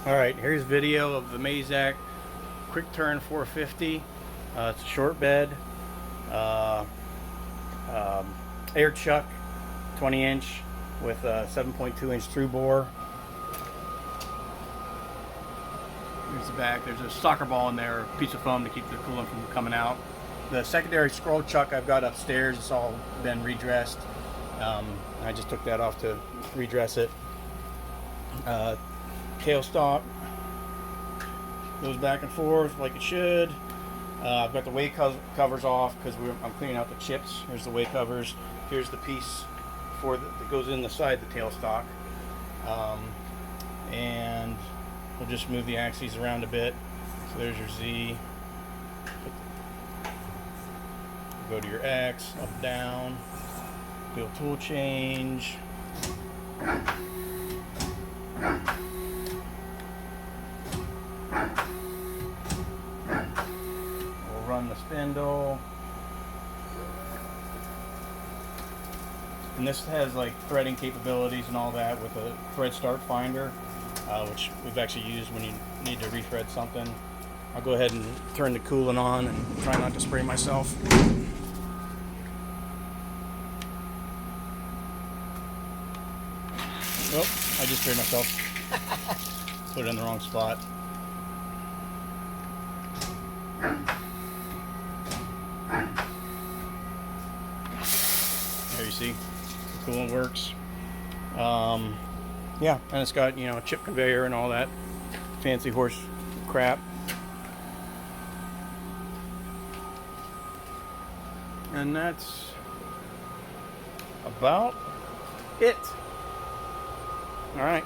Alright, here's video of the Mazak Quick Turn 450. It's a short bed, uh, air chuck, 20 inch with a 7.2 inch through bore. Here's the back. There's a soccer ball in there, a piece of foam to keep the coolant from coming out. The secondary scroll chuck I've got upstairs, it's all been redressed. I just took that off to redress it. Tailstock goes back and forth like it should. I've got the weight covers off because I'm cleaning out the chips. Here's the weight covers. Here's the piece that goes in the side of the tailstock. And we'll just move the axes around a bit. So there's your Z. Go to your X, up, down. Do a tool change. Run the spindle, and this has like threading capabilities and all that with a thread start finder, which we've actually used when you need to rethread something. I'll go ahead and turn the coolant on and try not to spray myself. Oh, I just sprayed myself. Put it in the wrong spot. There you see, the coolant works. Yeah, and it's got, you know, a chip conveyor and all that fancy horse crap. And that's about it. All right.